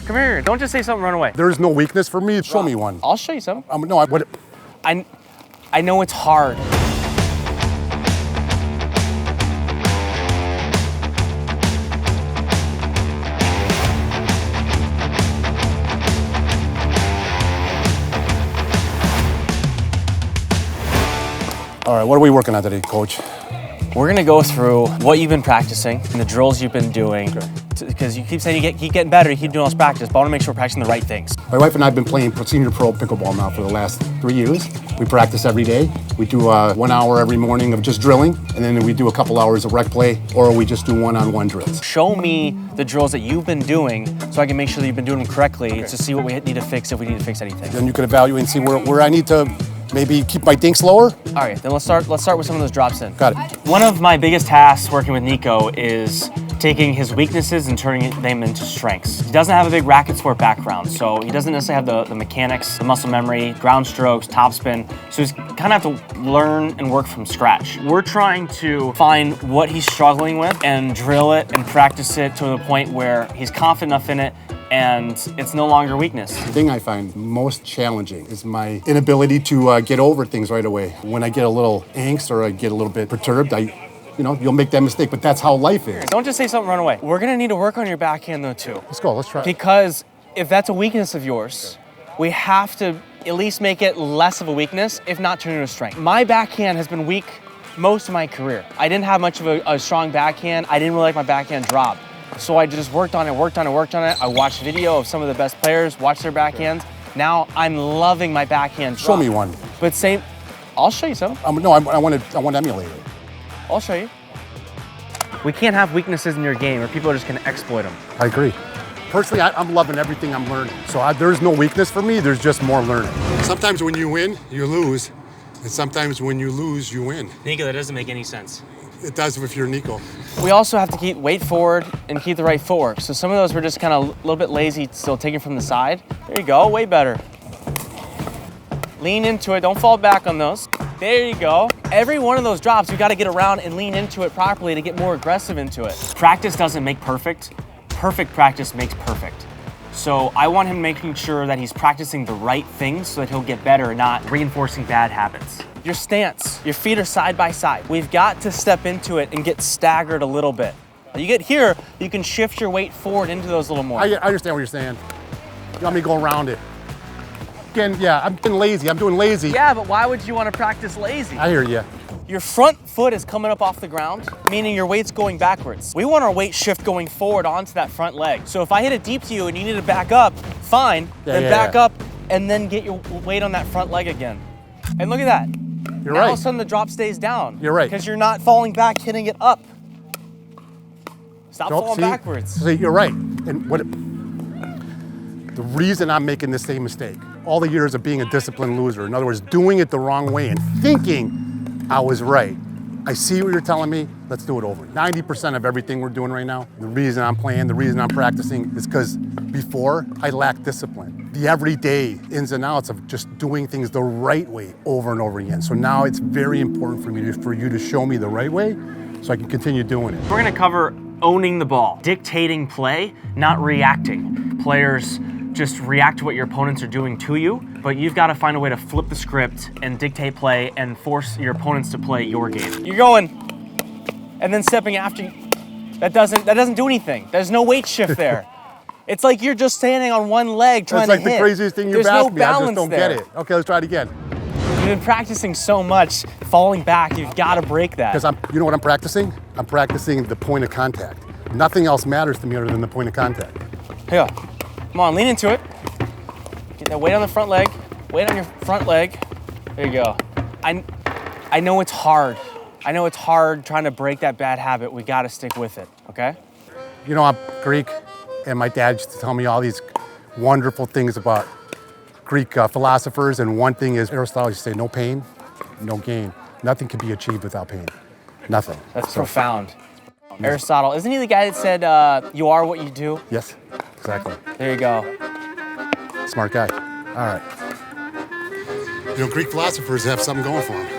Come here. Don't just say something, run away. There's no weakness for me. Show me one. I'll show you some. No, I know it's hard. All right, what are we working on today, Coach? We're gonna go through what you've been practicing and the drills you've been doing. Because you keep saying you keep getting better, you keep doing all this practice, but I wanna make sure we're practicing the right things. My wife and I have been playing senior pro pickleball now for the last 3 years. We practice every day. We do 1 hour every morning of just drilling, and then we do a couple hours of rec play, or we just do one-on-one drills. Show me the drills that you've been doing so I can make sure that you've been doing them correctly to see what we need to fix if we need to fix anything. Then you can evaluate and see where I need to maybe keep my dinks lower. All right, then let's start with some of those drops in. Got it. One of my biggest tasks working with Niko is taking his weaknesses and turning them into strengths. He doesn't have a big racket sport background, so he doesn't necessarily have the mechanics, the muscle memory, ground strokes, topspin, so he's kind of have to learn and work from scratch. We're trying to find what he's struggling with and drill it and practice it to the point where he's confident enough in it and it's no longer weakness. The thing I find most challenging is my inability to get over things right away. When I get a little angst or I get a little bit perturbed, you'll make that mistake, but that's how life is. Don't just say something, run away. We're gonna need to work on your backhand though too. Let's go, let's try. Because if that's a weakness of yours, we have to at least make it less of a weakness, if not turn it into a strength. My backhand has been weak most of my career. I didn't have much of a strong backhand. I didn't really like my backhand drop. So I just worked on it. I watched video of some of the best players, watched their backhands. Now I'm loving my backhand drop. Show me one. But I'll show you some. I want to emulate it. I'll show you. We can't have weaknesses in your game or people are just gonna exploit them. I agree. Personally, I'm loving everything I'm learning. So there's no weakness for me, there's just more learning. Sometimes when you win, you lose. And sometimes when you lose, you win. Niko, that doesn't make any sense. It does if you're Niko. We also have to keep weight forward and keep the right footwork. So some of those we're just kind of a little bit lazy, still taking from the side. There you go, way better. Lean into it, don't fall back on those. There you go. Every one of those drops, you gotta get around and lean into it properly to get more aggressive into it. Practice doesn't make perfect. Perfect practice makes perfect. So I want him making sure that he's practicing the right things so that he'll get better, not reinforcing bad habits. Your stance, your feet are side by side. We've got to step into it and get staggered a little bit. When you get here, you can shift your weight forward into those a little more. I understand what you're saying. You want me to go around it. Again, yeah, I'm doing lazy. Yeah, but why would you want to practice lazy? I hear you. Your front foot is coming up off the ground, meaning your weight's going backwards. We want our weight shift going forward onto that front leg. So if I hit it deep to you and you need to back up, fine, then back up and then get your weight on that front leg again. And look at that. You're now right. All of a sudden the drop stays down. You're right. Because you're not falling back, hitting it up. Stop falling backwards. See, you're right. And the reason I'm making the same mistake, all the years of being a disciplined loser, in other words, doing it the wrong way and thinking I was right. I see what you're telling me, let's do it over. 90% of everything we're doing right now, the reason I'm playing, the reason I'm practicing is because before I lacked discipline. The everyday ins and outs of just doing things the right way over and over again. So now it's very important for you to show me the right way so I can continue doing it. We're gonna cover owning the ball, dictating play, not reacting. Players just react to what your opponents are doing to you, but you've got to find a way to flip the script and dictate play and force your opponents to play your game. You're going and then stepping after you. That doesn't do anything. There's no weight shift there. It's like you're just standing on one leg trying to hit. That's like the craziest thing you've asked me. I just don't get it. Okay, let's try it again. You've been practicing so much, falling back, you've got to break that. Because you know what I'm practicing? I'm practicing the point of contact. Nothing else matters to me other than the point of contact. Here. Come on, lean into it. Get that weight on the front leg. Weight on your front leg. There you go. I know it's hard. I know it's hard trying to break that bad habit. We got to stick with it, okay? You know, I'm Greek, and my dad used to tell me all these wonderful things about Greek philosophers, and one thing is Aristotle used to say, no pain, no gain. Nothing can be achieved without pain. Nothing. That's profound. Aristotle, isn't he the guy that said, you are what you do? Yes, exactly. There you go. Smart guy. All right. You know, Greek philosophers have something going for them.